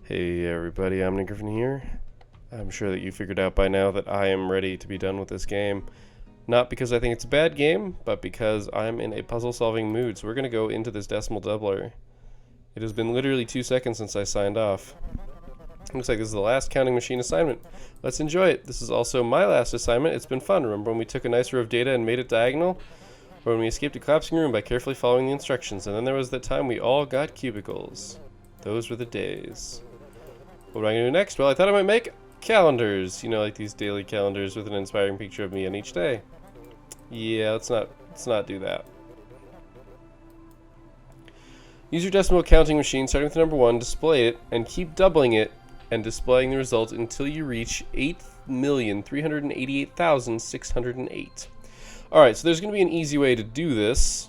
Hey everybody, I'm Nick Griffin here. I'm sure that you figured out by now that I am ready to be done with this game. Not because I think it's a bad game, but because I'm in a puzzle solving mood. So we're going to go into this decimal doubler. It has been literally 2 seconds since I signed off. Looks like this is the last counting machine assignment. Let's enjoy it. This is also my last assignment. It's been fun. Remember when we took a nice row of data and made it diagonal? Or when we escaped a collapsing room by carefully following the instructions. And then there was that time we all got cubicles. Those were the days. What am I going to do next? Well, I thought I might make calendars. You know, like these daily calendars with an inspiring picture of me on each day. Yeah, let's not do that. Use your decimal counting machine, starting with the number 1, display it, and keep doubling it and displaying the result until you reach 8,388,608. Alright, so there's going to be an easy way to do this,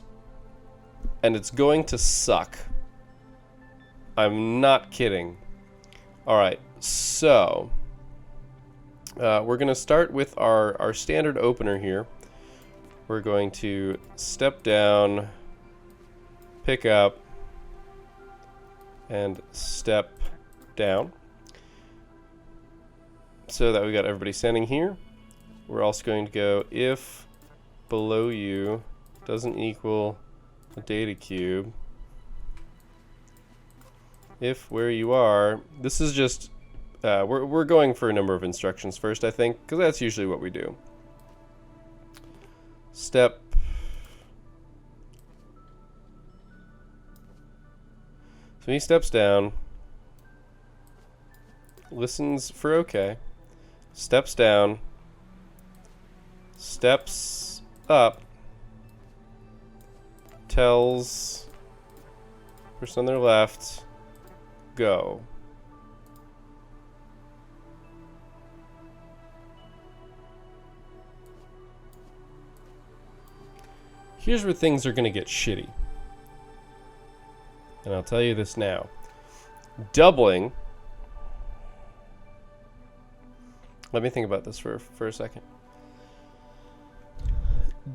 and it's going to suck. I'm not kidding. Alright, so we're going to start with our standard opener here. We're going to step down, pick up, and step down. So that we got everybody standing here. We're also going to go if below you doesn't equal a data cube. If where you are, this is just, we're going for a number of instructions first, I think, because that's usually what we do. Step. So he steps down, listens for okay, steps down, steps up, tells person on their left, go. Here's where things are going to get shitty. And I'll tell you this now. Doubling. Let me think about this for a second.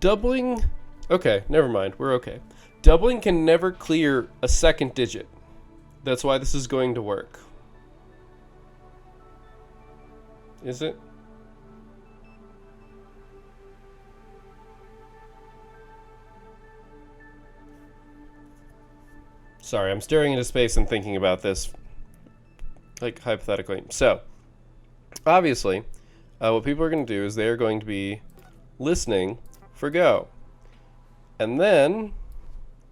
Doubling. Okay, never mind. We're okay. Doubling can never clear a second digit. That's why this is going to work. Is it? Sorry, I'm staring into space and thinking about this, like, hypothetically. So, obviously, what people are going to do is they're going to be listening for go. And then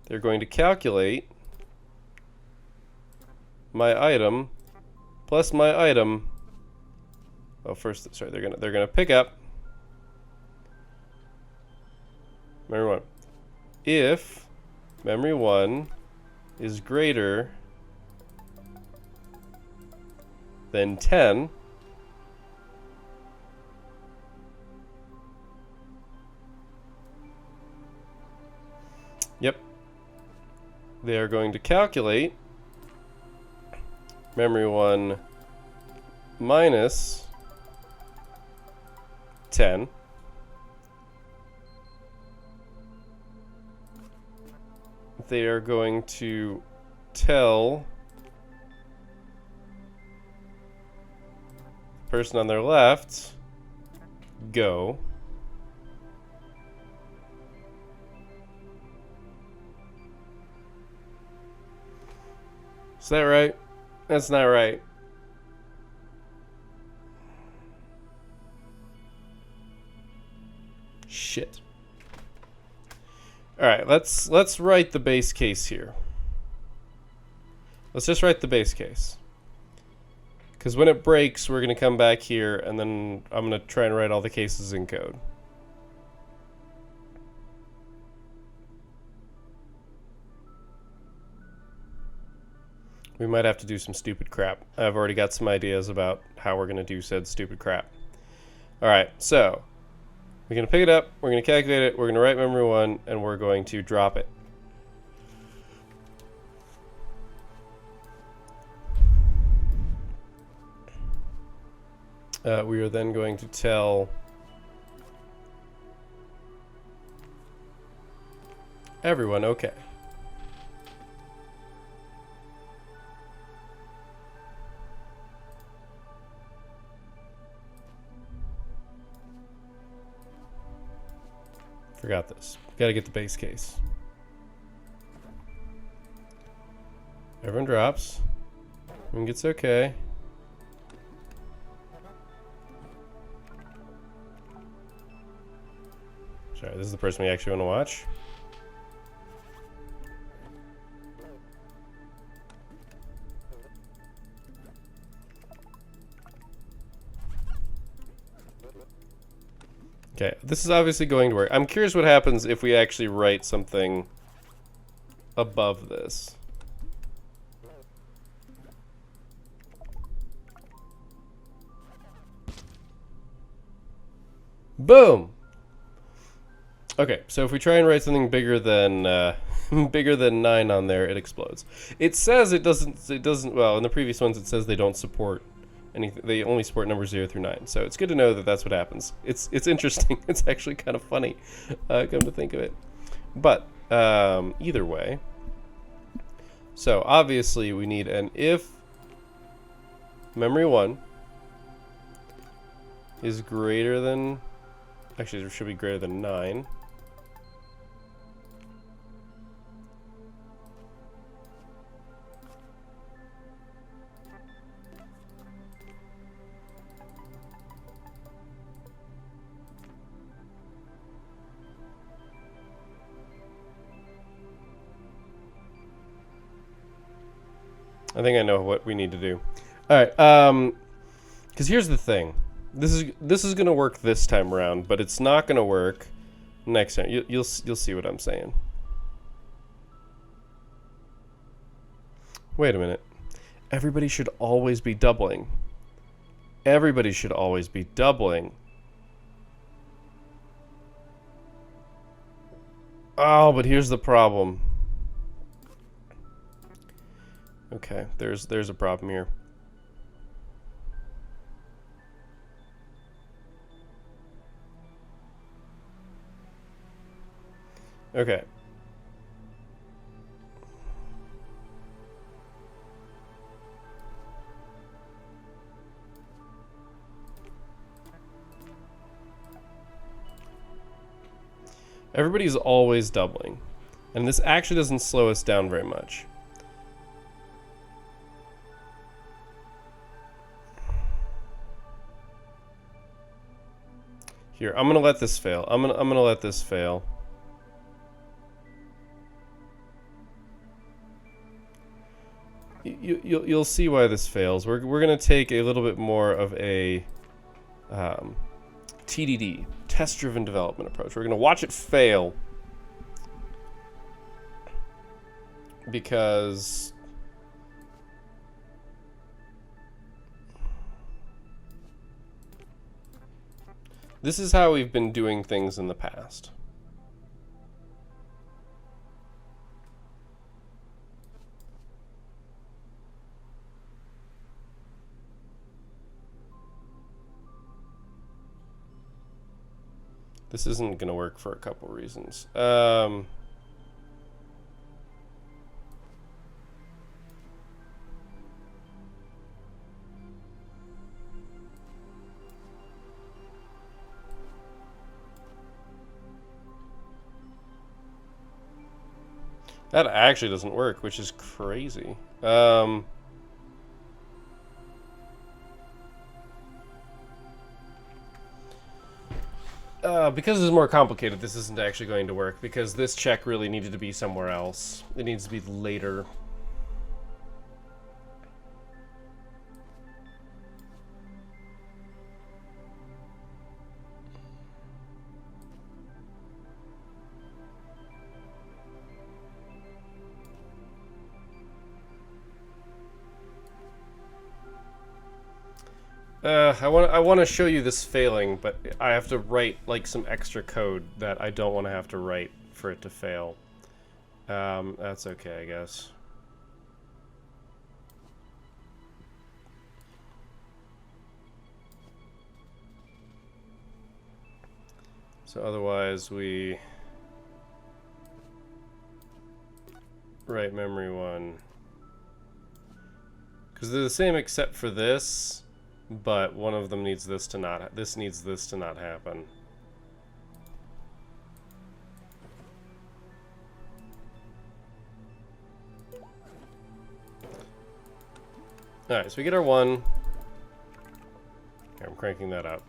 they're going to calculate my item plus my item. Oh, first, sorry, they're gonna pick up. Memory 1. If memory 1 is greater than 10, yep, they are going to calculate memory 1 minus 10. They are going to tell the person on their left, go. Is that right? That's not right. Shit. All right, let's write the base case here. Let's just write the base case. Because when it breaks, we're going to come back here, and then I'm going to try and write all the cases in code. We might have to do some stupid crap. I've already got some ideas about how we're going to do said stupid crap. All right, so we're going to pick it up, we're going to calculate it, we're going to write memory 1, and we're going to drop it. We are then going to tell everyone okay. Forgot this. Gotta get the base case. Everyone drops. Everyone gets okay. Sorry, this is the person we actually want to watch. Okay, this is obviously going to work. I'm curious what happens if we actually write something above this. Boom! Okay, so if we try and write something bigger than bigger than 9 on there, it explodes. It says it doesn't, well, in the previous ones it says they don't support anything. They only support numbers 0 through 9. So it's good to know that that's what happens. It's interesting. It's actually kind of funny, come to think of it. But either way, so obviously we need an if memory 1 is greater than, actually it should be greater than 9. I think I know what we need to do. All right, because here's the thing. This is gonna work this time around, but it's not gonna work next time. You'll see what I'm saying. Wait a minute. Everybody should always be doubling. Everybody should always be doubling. Oh, but here's the problem. Okay, there's a problem here. Okay. Everybody's always doubling. And this actually doesn't slow us down very much. Here, I'm gonna let this fail. I'm gonna let this fail. You'll see why this fails. We're gonna take a little bit more of a TDD, test-driven development approach. We're gonna watch it fail because this is how we've been doing things in the past. This isn't going to work for a couple reasons. That actually doesn't work, which is crazy. Because it's more complicated, this isn't actually going to work, because this check really needed to be somewhere else. It needs to be later. I want to show you this failing, but I have to write like some extra code that I don't want to have to write for it to fail. That's okay, I guess. So otherwise we write memory 1. Because they're the same except for this. But one of them needs this to not. This needs this to not happen. Alright, so we get our 1. Here, I'm cranking that up.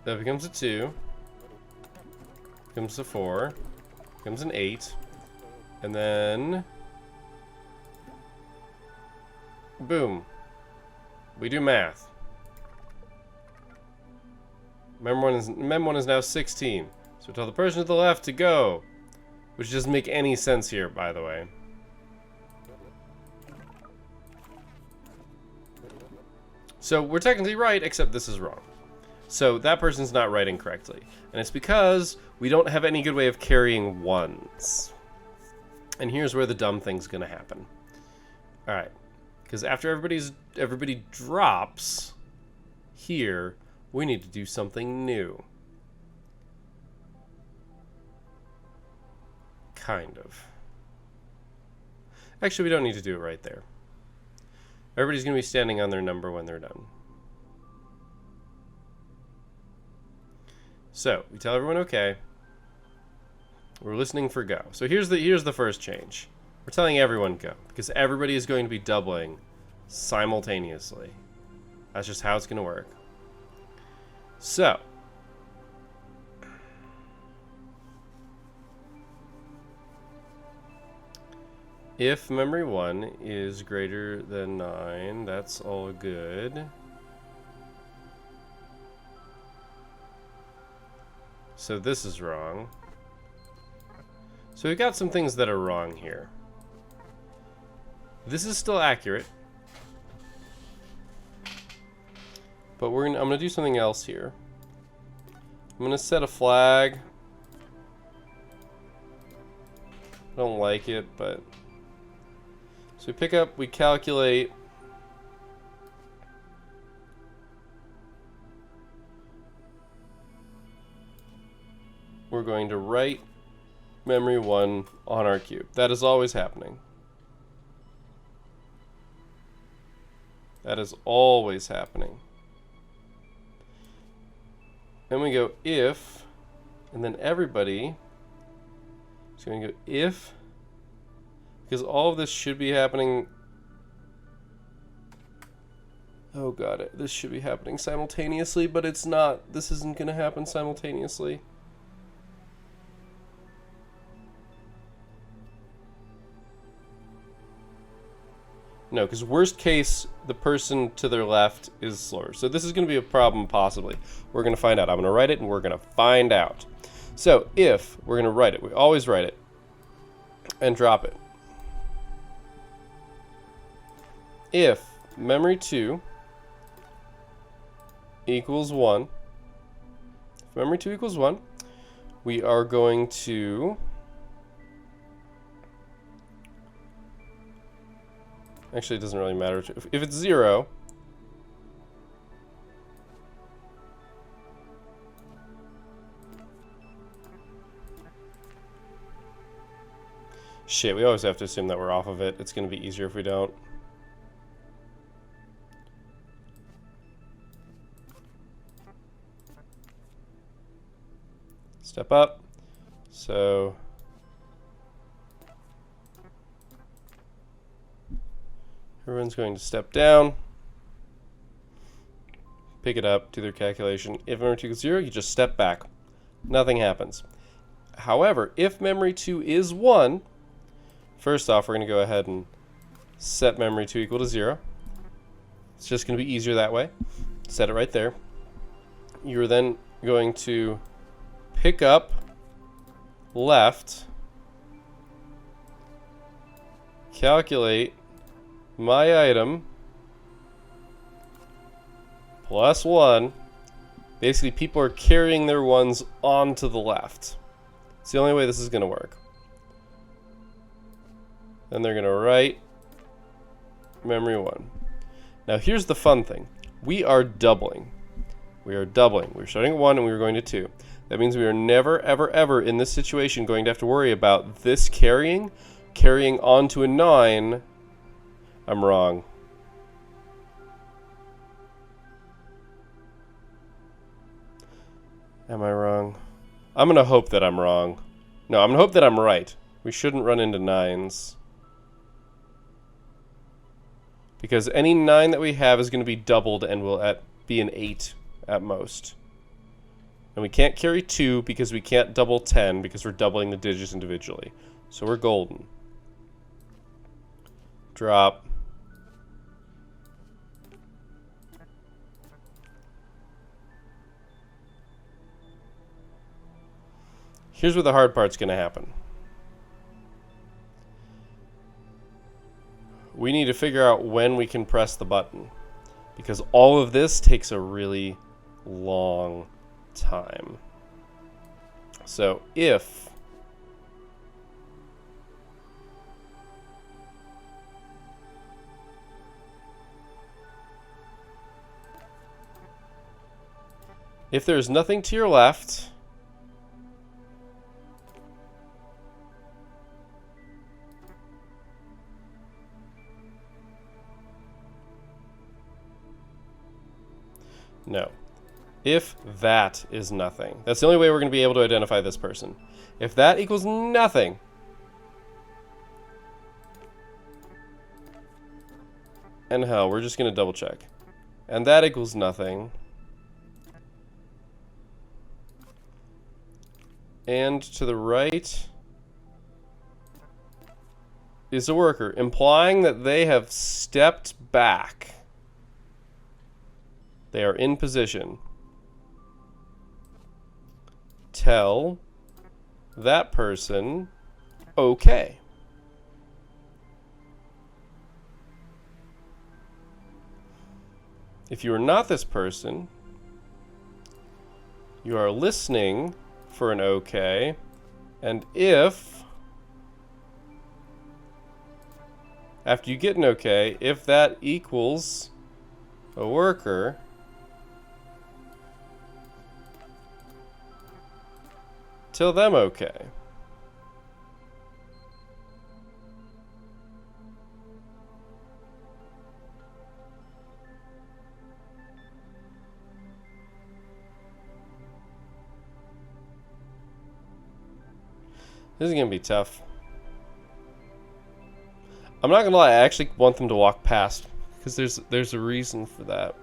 That becomes a 2. Becomes a 4. Becomes an 8. And then... boom. We do math. Mem 1 is now 16. So tell the person to the left to go. Which doesn't make any sense here, by the way. So we're technically right, except this is wrong. So that person's not writing correctly. And it's because we don't have any good way of carrying 1s. And here's where the dumb thing's gonna happen. Alright. Because after everybody drops here, we need to do something new. Kind of. Actually, we don't need to do it right there. Everybody's going to be standing on their number when they're done. So, we tell everyone okay. We're listening for go. So here's the first change. We're telling everyone go, because everybody is going to be doubling simultaneously. That's just how it's going to work. So, if memory 1 is greater than 9, that's all good. So this is wrong. So we've got some things that are wrong here. This is still accurate. But I'm gonna do something else here. I'm gonna set a flag. I don't like it, but... So we pick up, we calculate. We're going to write memory 1 on our cube. That is always happening. That is always happening. Then we go if, and then everybody is going to go if, because all of this should be happening. Oh god, this should be happening simultaneously, but it's not. This isn't going to happen simultaneously. No, because worst case, the person to their left is slower. So this is going to be a problem, possibly. We're going to find out. I'm going to write it, and we're going to find out. So if we're going to write it, we always write it and drop it. If memory 2 equals 1, if memory 2 equals 1, we are going to... Actually, it doesn't really matter. If it's 0, shit, we always have to assume that we're off of it. It's going to be easier if we don't. Step up. So... everyone's going to step down, pick it up, do their calculation. If memory 2 is 0, you just step back. Nothing happens. However, if memory 2 is 1, first off, we're going to go ahead and set memory 2 equal to 0. It's just going to be easier that way. Set it right there. You're then going to pick up left, calculate my item plus 1. Basically, people are carrying their 1s onto the left. It's the only way this is going to work. Then they're going to write memory 1. Now here's the fun thing. We are doubling. We are doubling. We're starting at 1 and we were going to 2. That means we are never, ever, ever in this situation going to have to worry about this carrying onto a 9. I'm wrong. Am I wrong? I'm going to hope that I'm wrong. No, I'm going to hope that I'm right. We shouldn't run into 9s. Because any 9 that we have is going to be doubled and will be an 8 at most. And we can't carry 2 because we can't double 10 because we're doubling the digits individually. So we're golden. Drop. Here's where the hard part's going to happen. We need to figure out when we can press the button, because all of this takes a really long time. So if there's nothing to your left, no. If that is nothing, that's the only way we're going to be able to identify this person. If that equals nothing, and hell, we're just going to double check. And that equals nothing. And to the right is a worker, implying that they have stepped back. They are in position. Tell that person, okay. If you are not this person, you are listening for an okay, and if, after you get an okay, if that equals a worker, tell them okay. This is gonna be tough. I'm not gonna lie, I actually want them to walk past, because there's a reason for that.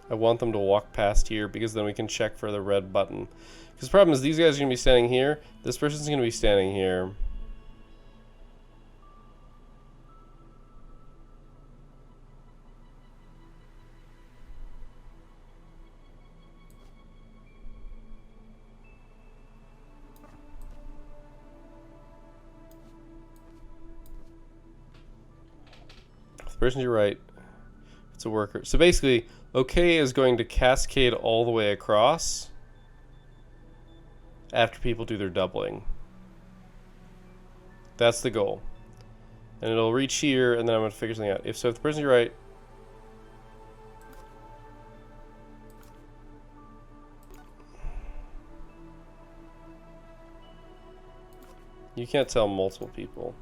I want them to walk past here because then we can check for the red button. Because the problem is these guys are gonna be standing here, this person's gonna be standing here. The person to your right, it's a worker. So basically, okay is going to cascade all the way across after people do their doubling. That's the goal. And it'll reach here, and then I'm going to figure something out. If the person to your right, you can't tell multiple people.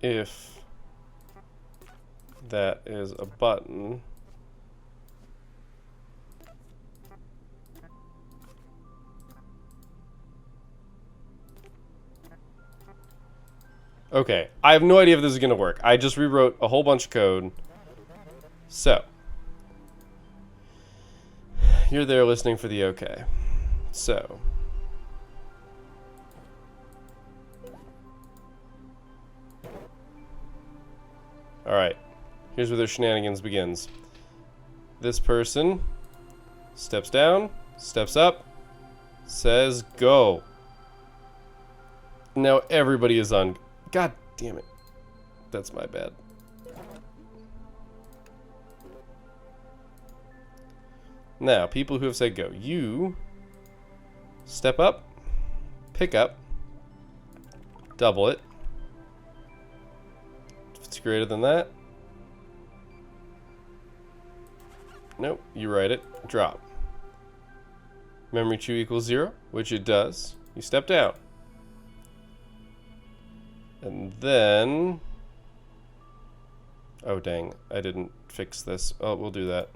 If that is a button, okay, I have no idea if this is going to work. I just rewrote a whole bunch of code. So, you're there listening for the okay. So, alright, here's where their shenanigans begins. This person steps down, steps up, says go. Now everybody is on. God damn it. That's my bad. Now, people who have said go, you step up, pick up, double it. If it's greater than that, nope, you write it, drop. Memory 2 equals 0, which it does. You step down. And then... oh dang, I didn't fix this. Oh, we'll do that.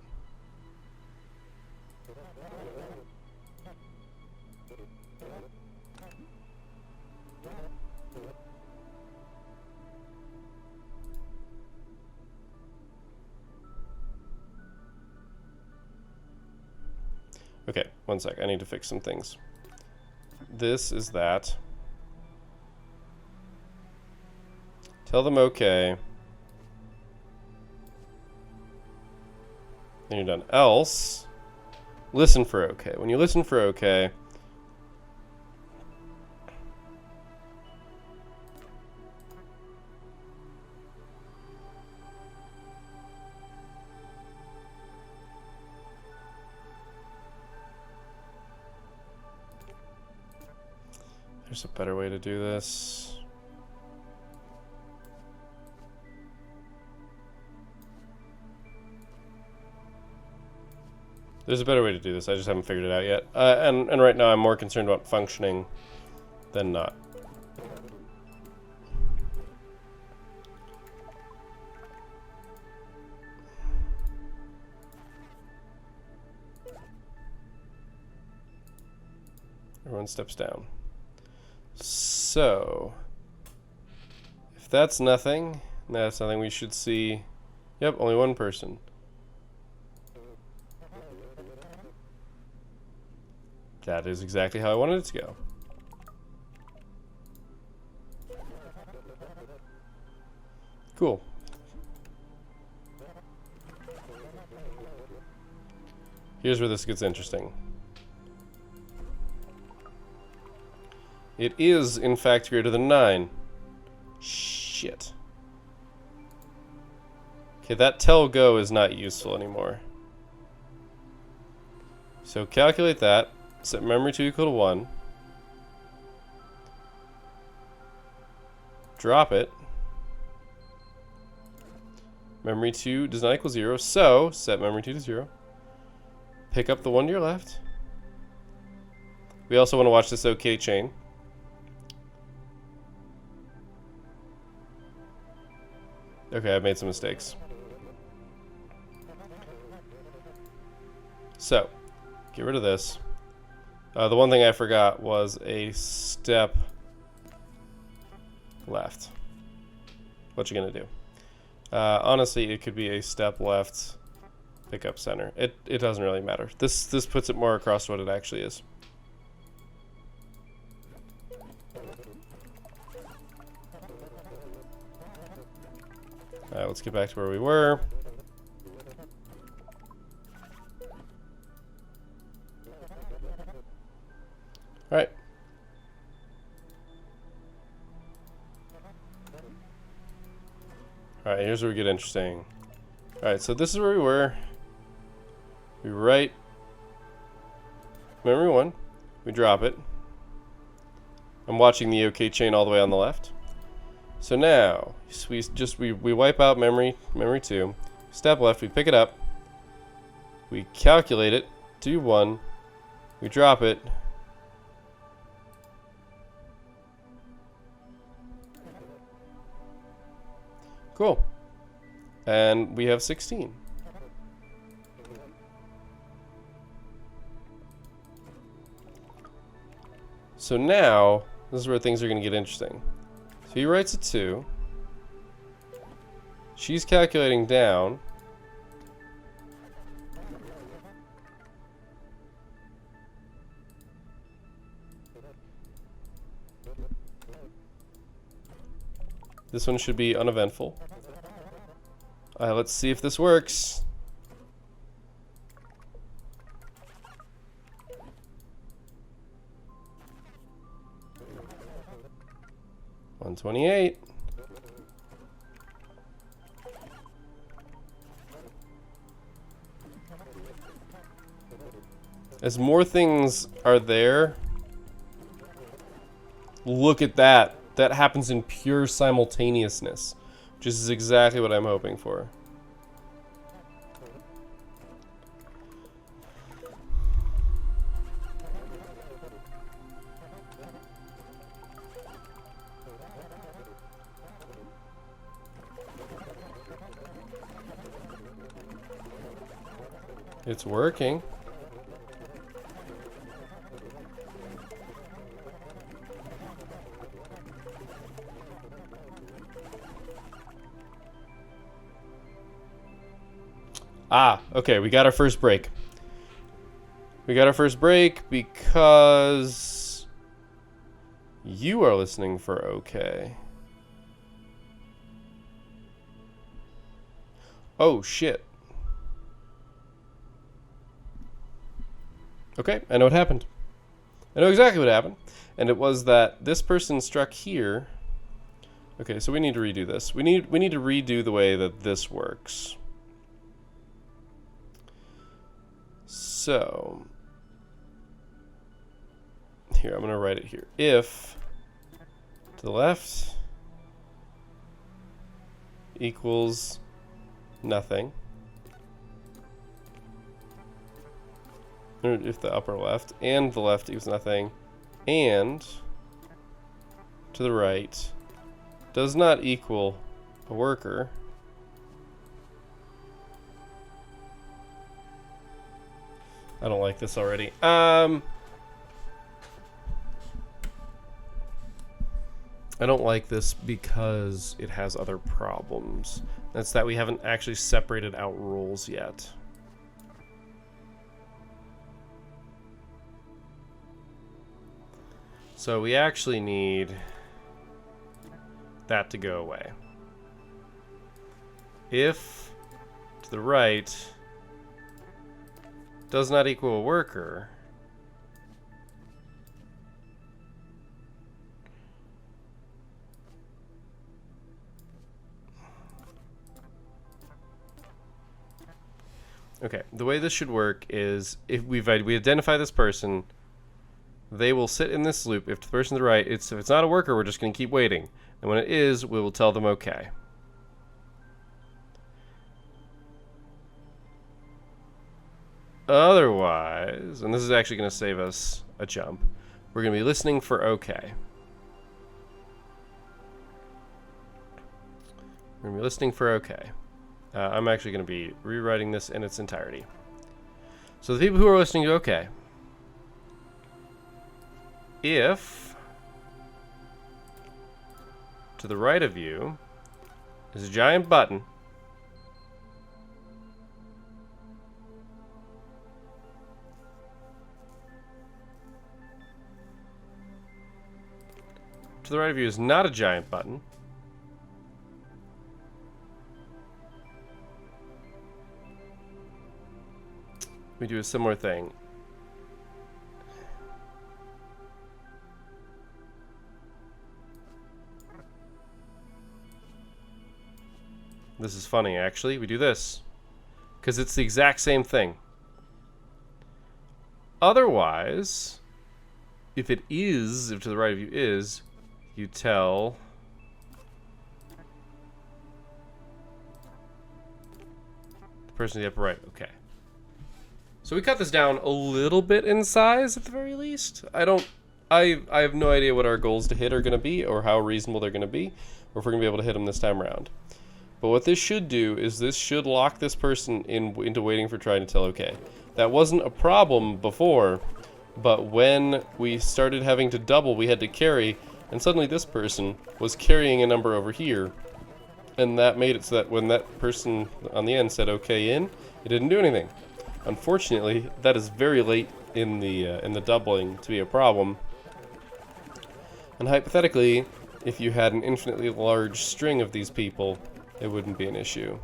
Okay, one sec. I need to fix some things. This is that. Tell them okay. Then you're done. Else, listen for okay. When you listen for okay, there's a better way to do this. There's a better way to do this. I just haven't figured it out yet. And right now I'm more concerned about functioning than not. Everyone steps down. So, if that's nothing, we should see. Yep, only one person. That is exactly how I wanted it to go. Cool. Here's where this gets interesting. It is, in fact, greater than 9. Shit. Okay, that tell go is not useful anymore. So calculate that. Set memory 2 equal to 1. Drop it. Memory 2 does not equal 0, so set memory 2 to 0. Pick up the one to your left. We also want to watch this OK chain. Okay, I've made some mistakes. So, get rid of this. The one thing I forgot was a step left. What you gonna do? Honestly, it could be a step left, pick up center. It doesn't really matter. This puts it more across what it actually is. Let's get back to where we were. All right. All right, here's where we get interesting. All right, so this is where we were. We write memory 1. We drop it. I'm watching the OK chain all the way on the left. So now we wipe out memory 2. Step left, we pick it up. We calculate it, do 1. We drop it. Cool. And we have 16. So now, this is where things are going to get interesting. So he writes a 2. She's calculating down. This one should be uneventful. Let's see if this works. $128. As more things are there... Look at that. That happens in pure simultaneousness. Which is exactly what I'm hoping for. It's working. Ah, okay, we got our first break. We got our first break because you are listening for okay. Oh, shit. Okay, I know what happened. I know exactly what happened. And it was that this person struck here. Okay, so we need to redo this. We need to redo the way that this works. So, here, I'm going to write it here. If to the left equals nothing, or if the upper left and the left equals nothing, and to the right does not equal a worker, I don't like this already. I don't like this because it has other problems. That's that we haven't actually separated out roles yet. So we actually need that to go away. If to the right does not equal a worker, okay, the way this should work is if we identify this person, they will sit in this loop. If the person to the right, if it's not a worker, we're just going to keep waiting. And when it is, we will tell them okay. Otherwise, and this is actually going to save us a jump, we're going to be listening for okay. We're going to be listening for okay. I'm actually going to be rewriting this in its entirety. So the people who are listening to okay, if to the right of you is a giant button, to the right of you is not a giant button, we do a similar thing. This is funny, actually. We do this because it's the exact same thing. Otherwise, if to the right of you is, you tell the person to the upper right. Okay. So we cut this down a little bit in size at the very least. I have no idea what our goals to hit are going to be or how reasonable they're going to be or if we're going to be able to hit them this time around. But what this should do is this should lock this person into waiting for trying to tell okay. That wasn't a problem before, but when we started having to double, we had to carry, and suddenly this person was carrying a number over here. And that made it so that when that person on the end said okay in, it didn't do anything. Unfortunately, that is very late in the doubling to be a problem. And hypothetically, if you had an infinitely large string of these people, it wouldn't be an issue.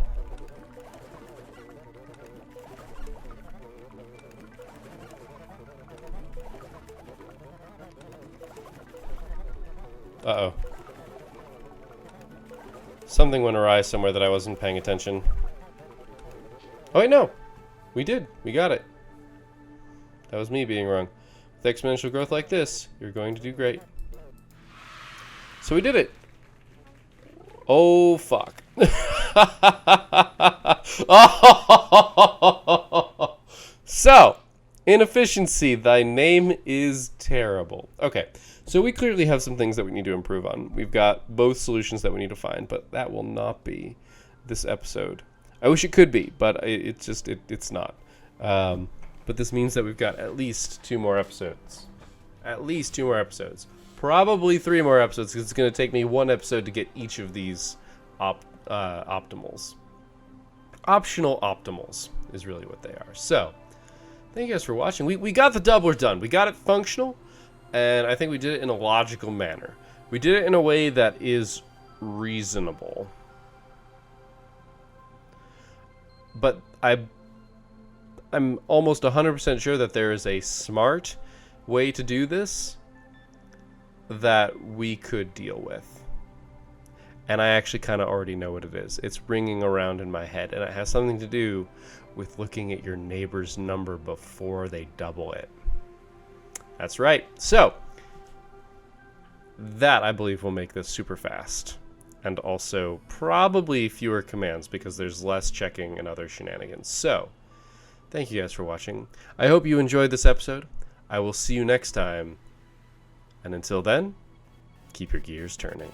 Uh-oh. Something went awry somewhere that I wasn't paying attention. Oh wait, no! We did. We got it. That was me being wrong. With exponential growth like this, you're going to do great. So we did it. Oh, fuck. So, inefficiency, thy name is terrible. Okay, so we clearly have some things that we need to improve on. We've got both solutions that we need to find, but that will not be this episode. I wish it could be, but it's not. But this means that we've got at least 2 more episodes. At least 2 more episodes. Probably 3 more episodes, because it's going to take me 1 episode to get each of these optimals. Optional optimals is really what they are. So, thank you guys for watching. We got the doubler done. We got it functional, and I think we did it in a logical manner. We did it in a way that is reasonable. But I'm almost 100% sure that there is a smart way to do this that we could deal with. And I actually kind of already know what it is. It's ringing around in my head, and it has something to do with looking at your neighbor's number before they double it. That's right. So, that, I believe, will make this super fast. And also probably fewer commands, because there's less checking and other shenanigans. So, thank you guys for watching. I hope you enjoyed this episode. I will see you next time. And until then, keep your gears turning.